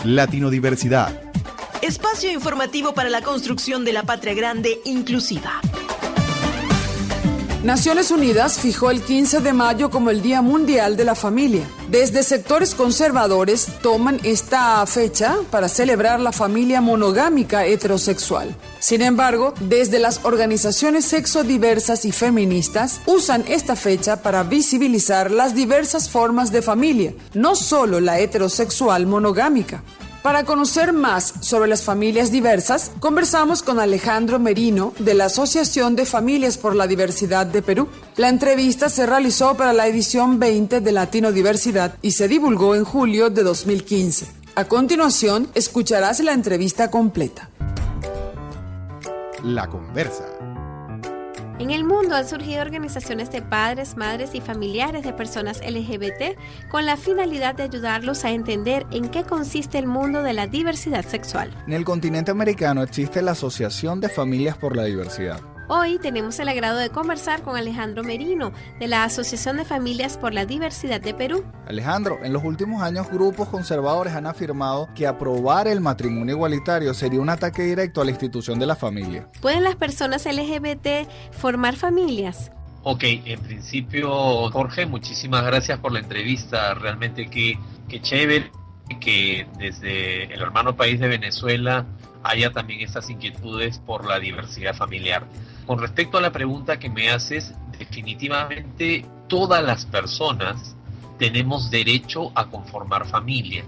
Latino-diversidad. Espacio informativo para la construcción de la patria grande inclusiva. Naciones Unidas fijó el 15 de mayo como el Día Mundial de la Familia. Desde sectores conservadores toman esta fecha para celebrar la familia monogámica heterosexual. Sin embargo, desde las organizaciones sexodiversas y feministas usan esta fecha para visibilizar las diversas formas de familia, no solo la heterosexual monogámica. Para conocer más sobre las familias diversas, conversamos con Alejandro Merino de la Asociación de Familias por la Diversidad de Perú. La entrevista se realizó para la edición 20 de Latino-Diversidad y se divulgó en julio de 2015. A continuación, escucharás la entrevista completa. La conversa. En el mundo han surgido organizaciones de padres, madres y familiares de personas LGBT con la finalidad de ayudarlos a entender en qué consiste el mundo de la diversidad sexual. En el continente americano existe la Asociación de Familias por la Diversidad. Hoy tenemos el agrado de conversar con Alejandro Merino, de la Asociación de Familias por la Diversidad de Perú. Alejandro, en los últimos años grupos conservadores han afirmado que aprobar el matrimonio igualitario sería un ataque directo a la institución de la familia. ¿Pueden las personas LGBT formar familias? Ok, en principio, Jorge, muchísimas gracias por la entrevista. Realmente qué chévere que desde el hermano país de Venezuela haya también estas inquietudes por la diversidad familiar. Con respecto a la pregunta que me haces, definitivamente todas las personas tenemos derecho a conformar familia,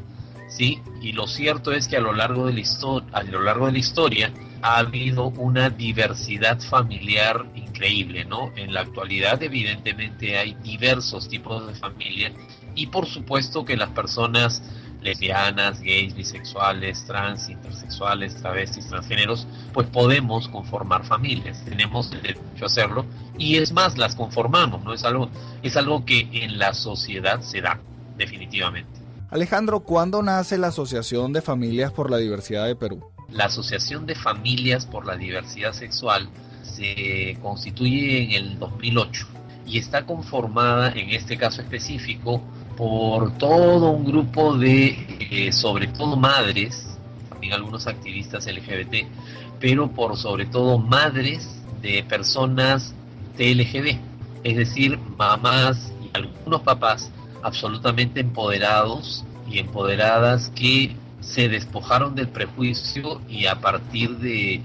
¿sí? Y lo cierto es que a lo largo de la historia ha habido una diversidad familiar increíble, ¿no? En la actualidad, evidentemente, hay diversos tipos de familia y por supuesto que las personas lesbianas, gays, bisexuales, trans, intersexuales, travestis, transgéneros, pues podemos conformar familias, tenemos el derecho a hacerlo y es más, las conformamos, ¿no? Es algo que en la sociedad se da, definitivamente. Alejandro, ¿cuándo nace la Asociación de Familias por la Diversidad de Perú? La Asociación de Familias por la Diversidad Sexual se constituye en el 2008 y está conformada, en este caso específico, por todo un grupo de, sobre todo madres, también algunos activistas LGBT, pero por sobre todo madres de personas TLGB, es decir, mamás y algunos papás absolutamente empoderados y empoderadas que se despojaron del prejuicio y a partir de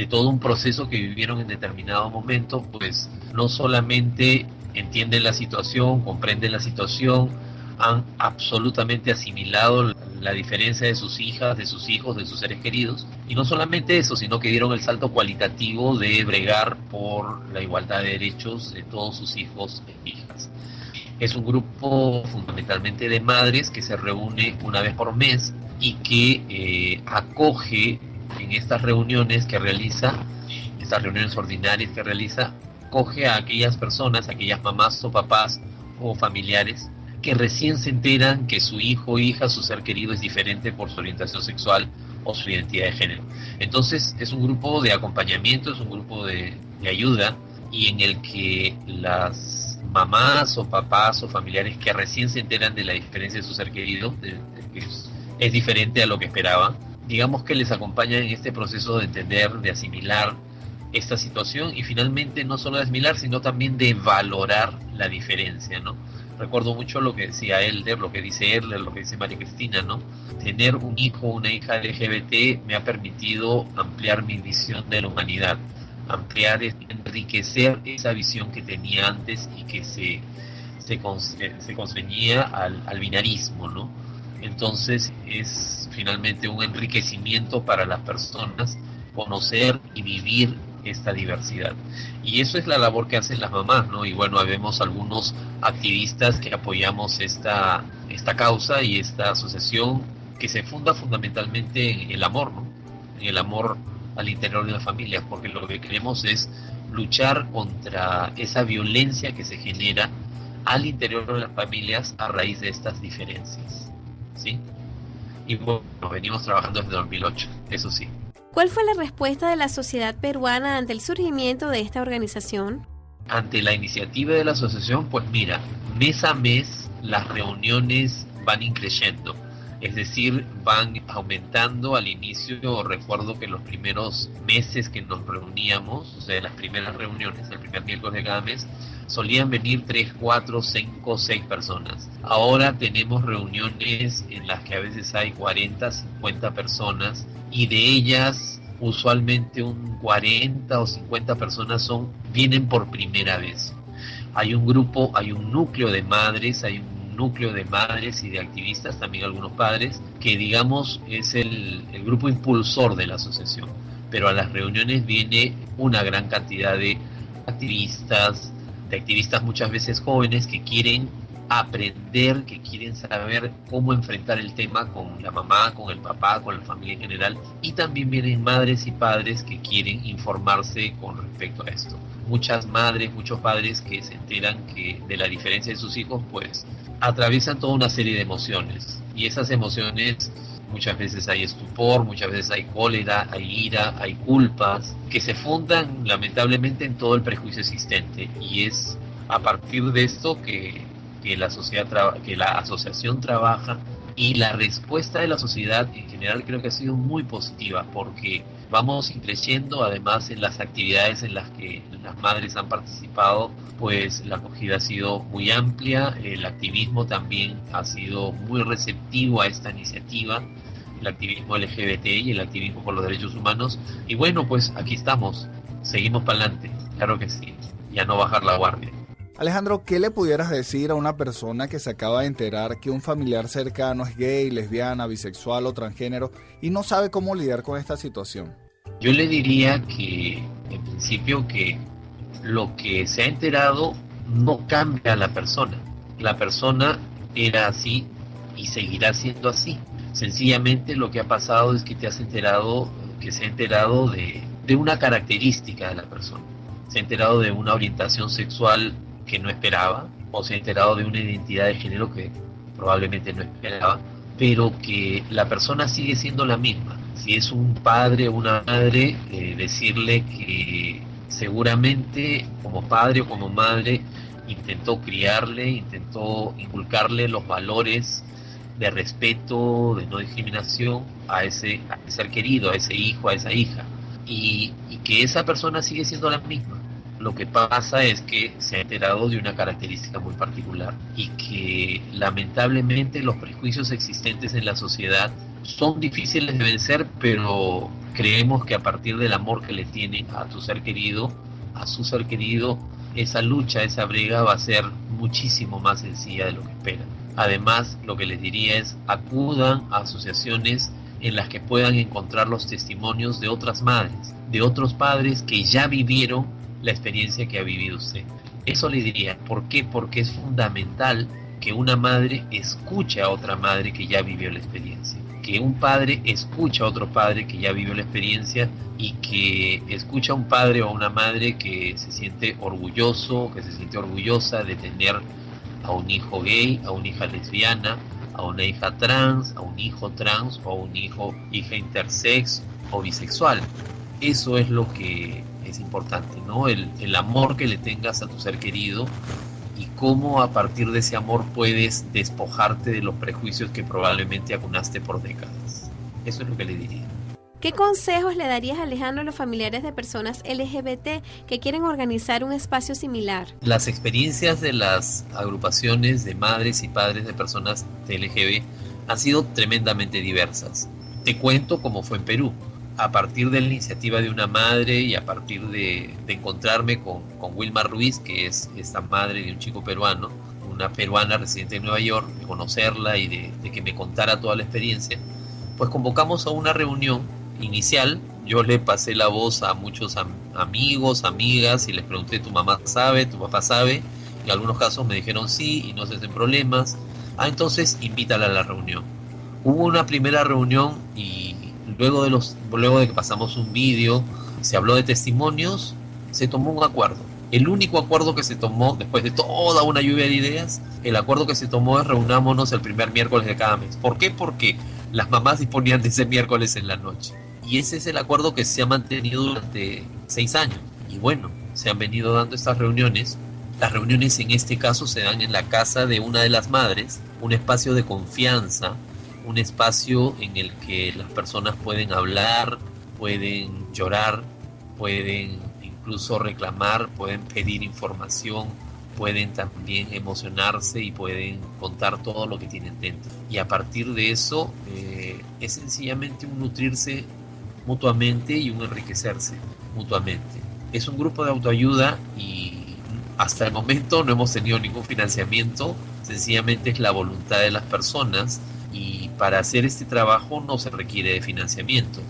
todo un proceso que vivieron en determinado momento, pues no solamente entienden la situación, comprenden la situación, han absolutamente asimilado la diferencia de sus hijas, de sus hijos, de sus seres queridos. Y no solamente eso, sino que dieron el salto cualitativo de bregar por la igualdad de derechos de todos sus hijos e hijas. Es un grupo fundamentalmente de madres que se reúne una vez por mes y que acoge en estas reuniones que realiza, estas reuniones ordinarias que realiza, acoge a aquellas personas, a aquellas mamás o papás o familiares que recién se enteran que su hijo o hija, su ser querido es diferente por su orientación sexual o su identidad de género. Entonces es un grupo de acompañamiento, es un grupo de ayuda y en el que las mamás o papás o familiares que recién se enteran de la diferencia de su ser querido, es diferente a lo que esperaban, digamos que les acompaña en este proceso de entender, de asimilar esta situación y finalmente no solo de asimilar, sino también de valorar la diferencia, ¿no? Recuerdo mucho lo que decía Elder, lo que dice Erler, lo que dice María Cristina, ¿no? Tener un hijo o una hija LGBT me ha permitido ampliar mi visión de la humanidad, ampliar, enriquecer esa visión que tenía antes y que se constreñía al binarismo, ¿no? Entonces es finalmente un enriquecimiento para las personas conocer y vivir esta diversidad. Y eso es la labor que hacen las mamás, ¿no? Y bueno, vemos algunos activistas que apoyamos esta causa y esta asociación que se funda fundamentalmente en el amor, ¿no? En el amor al interior de las familias, porque lo que queremos es luchar contra esa violencia que se genera al interior de las familias a raíz de estas diferencias, ¿sí? Y bueno, venimos trabajando desde 2008, eso sí. ¿Cuál fue la respuesta de la sociedad peruana ante el surgimiento de esta organización? Ante la iniciativa de la asociación, pues mira, mes a mes las reuniones van increyendo. Es decir, van aumentando. Al inicio, recuerdo que los primeros meses que nos reuníamos, o sea, las primeras reuniones, el primer miércoles de cada mes, solían venir 3, 4, 5, 6 personas. Ahora tenemos reuniones en las que a veces hay 40, 50 personas, y de ellas usualmente un 40 o 50 personas vienen por primera vez. Hay un grupo, hay un núcleo de madres, y de activistas, también algunos padres, que digamos es el grupo impulsor de la asociación. Pero a las reuniones viene una gran cantidad de activistas muchas veces jóvenes que quieren aprender, que quieren saber cómo enfrentar el tema con la mamá, con el papá, con la familia en general, y también vienen madres y padres que quieren informarse con respecto a esto. Muchas madres, muchos padres que se enteran de la diferencia de sus hijos, pues atraviesan toda una serie de emociones, y esas emociones muchas veces hay estupor, muchas veces hay cólera, hay ira, hay culpas, que se fundan lamentablemente en todo el prejuicio existente, y es a partir de esto que la asociación trabaja, y la respuesta de la sociedad en general creo que ha sido muy positiva, porque vamos creciendo. Además, en las actividades en las que las madres han participado, pues la acogida ha sido muy amplia, el activismo también ha sido muy receptivo a esta iniciativa, el activismo LGBT y el activismo por los derechos humanos, y bueno, pues aquí estamos, seguimos para adelante, claro que sí, y a no bajar la guardia. Alejandro, ¿qué le pudieras decir a una persona que se acaba de enterar que un familiar cercano es gay, lesbiana, bisexual o transgénero y no sabe cómo lidiar con esta situación? Yo le diría que, en principio, que lo que se ha enterado no cambia a la persona. La persona era así y seguirá siendo así. Sencillamente lo que ha pasado es que se ha enterado de una característica de la persona. Se ha enterado de una orientación sexual que no esperaba, o se ha enterado de una identidad de género que probablemente no esperaba, pero que la persona sigue siendo la misma. Si es un padre o una madre, decirle que seguramente como padre o como madre intentó criarle, intentó inculcarle los valores de respeto, de no discriminación a ese ser querido, a ese hijo, a esa hija, y que esa persona sigue siendo la misma. Lo que pasa es que se ha enterado de una característica muy particular, y que lamentablemente los prejuicios existentes en la sociedad son difíciles de vencer, pero creemos que a partir del amor que le tienen a tu ser querido, a su ser querido, esa lucha, esa brega va a ser muchísimo más sencilla de lo que esperan. Además, lo que les diría es: acudan a asociaciones en las que puedan encontrar los testimonios de otras madres, de otros padres que ya vivieron la experiencia que ha vivido usted. Eso le diría. ¿Por qué? Porque es fundamental que una madre escuche a otra madre que ya vivió la experiencia, que un padre escuche a otro padre que ya vivió la experiencia, y que escucha a un padre o a una madre que se siente orgulloso, que se siente orgullosa de tener a un hijo gay, a una hija lesbiana, a una hija trans, a un hijo trans, o a un hija intersex o bisexual. Eso es lo que es importante, ¿no? El amor que le tengas a tu ser querido, y cómo a partir de ese amor puedes despojarte de los prejuicios que probablemente acunaste por décadas. Eso es lo que le diría. ¿Qué consejos le darías, Alejandro, a los familiares de personas LGBT que quieren organizar un espacio similar? Las experiencias de las agrupaciones de madres y padres de personas LGBT han sido tremendamente diversas. Te cuento cómo fue en Perú. A partir de la iniciativa de una madre, y a partir de encontrarme con Wilma Ruiz, que es esta madre de un chico peruano, una peruana residente en Nueva York, de conocerla y de que me contara toda la experiencia, pues convocamos a una reunión inicial. Yo le pasé la voz a muchos amigos, amigas, y les pregunté: ¿tu mamá sabe? ¿Tu papá sabe? Y en algunos casos me dijeron sí y no se hacen problemas. Entonces invítala a la reunión. Hubo una primera reunión, y luego de que pasamos un vídeo, se habló de testimonios, se tomó un acuerdo. El único acuerdo que se tomó, después de toda una lluvia de ideas, el acuerdo que se tomó es: reunámonos el primer miércoles de cada mes. ¿Por qué? Porque las mamás disponían de ese miércoles en la noche. Y ese es el acuerdo que se ha mantenido durante 6 años. Y bueno, se han venido dando estas reuniones. Las reuniones en este caso se dan en la casa de una de las madres, un espacio de confianza un espacio en el que las personas pueden hablar, pueden llorar, pueden incluso reclamar, pueden pedir información, pueden también emocionarse y pueden contar todo lo que tienen dentro. Y a partir de eso es sencillamente un nutrirse mutuamente y un enriquecerse mutuamente. Es un grupo de autoayuda y hasta el momento no hemos tenido ningún financiamiento, sencillamente es la voluntad de las personas y para hacer este trabajo no se requiere de financiamientos.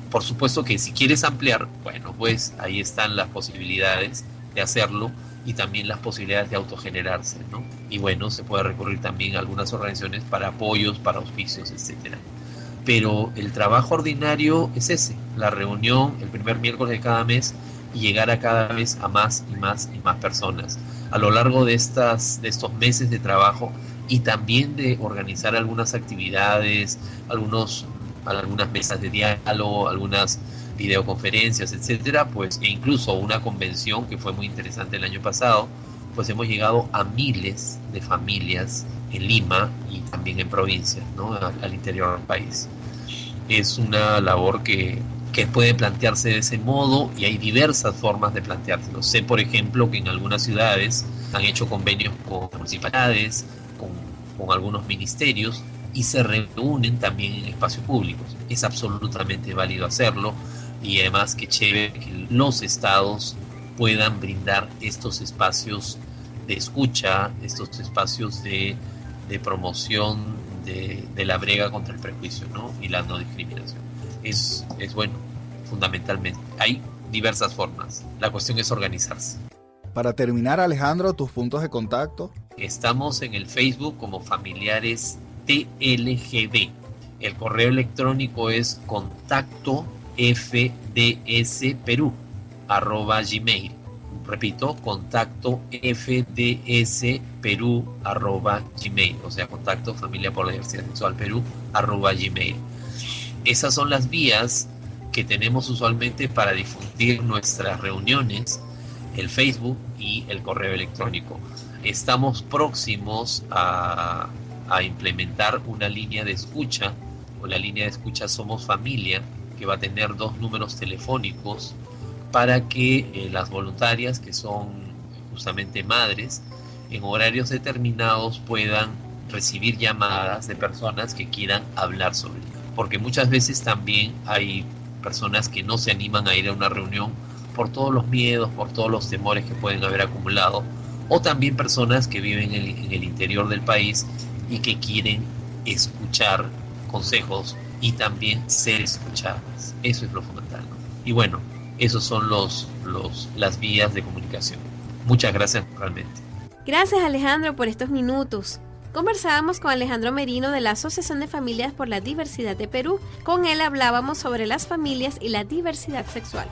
Por supuesto que si quieres ampliar, bueno, pues ahí están las posibilidades de hacerlo y también las posibilidades de autogenerarse, ¿no? Y bueno, se puede recurrir también a algunas organizaciones para apoyos, para auspicios, etcétera. Pero el trabajo ordinario es ese, la reunión el primer miércoles de cada mes y llegar a cada vez a más y más y más personas. A lo largo de estos meses de trabajo y también de organizar algunas actividades, algunas mesas de diálogo, algunas videoconferencias, etcétera, pues, e incluso una convención que fue muy interesante el año pasado, pues hemos llegado a miles de familias en Lima y también en provincias, ¿no? Al interior del país. Es una labor que puede plantearse de ese modo y hay diversas formas de planteárselo. Sé, por ejemplo, que en algunas ciudades han hecho convenios con municipalidades, con algunos ministerios y se reúnen también en espacios públicos. Es absolutamente válido hacerlo y además que chévere que los estados puedan brindar estos espacios de escucha, estos espacios de promoción de la brega contra el prejuicio, ¿no? Y la no discriminación. Es bueno, fundamentalmente. Hay diversas formas. La cuestión es organizarse. Para terminar, Alejandro, tus puntos de contacto. Estamos en el Facebook como Familiares TLGB. El correo electrónico es contactofdsperú@gmail. Repito, contactofdsperú@gmail. O sea, contacto Familia por la Diversidad Sexual Perú @gmail. Esas son las vías que tenemos usualmente para difundir nuestras reuniones, el Facebook y el correo electrónico. Estamos próximos a implementar una línea de escucha, o la línea de escucha Somos Familia, que va a tener 2 números telefónicos para que las voluntarias, que son justamente madres, en horarios determinados puedan recibir llamadas de personas que quieran hablar sobre ello. Porque muchas veces también hay personas que no se animan a ir a una reunión por todos los miedos, por todos los temores que pueden haber acumulado, o también personas que viven en el interior del país y que quieren escuchar consejos y también ser escuchadas. Eso es lo fundamental, ¿no? Y bueno, esos son las vías de comunicación. Muchas gracias realmente. Gracias, Alejandro, por estos minutos. Conversábamos con Alejandro Merino de la Asociación de Familias por la Diversidad de Perú. Con él hablábamos sobre las familias y la diversidad sexual.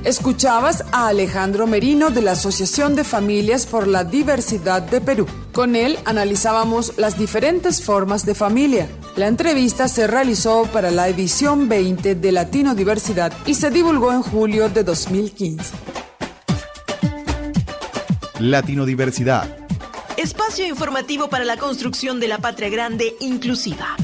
Escuchabas a Alejandro Merino de la Asociación de Familias por la Diversidad de Perú. Con él analizábamos las diferentes formas de familia. La entrevista se realizó para la edición 20 de Latino Diversidad y se divulgó en julio de 2015. Latino Diversidad. Espacio informativo para la construcción de la patria grande inclusiva.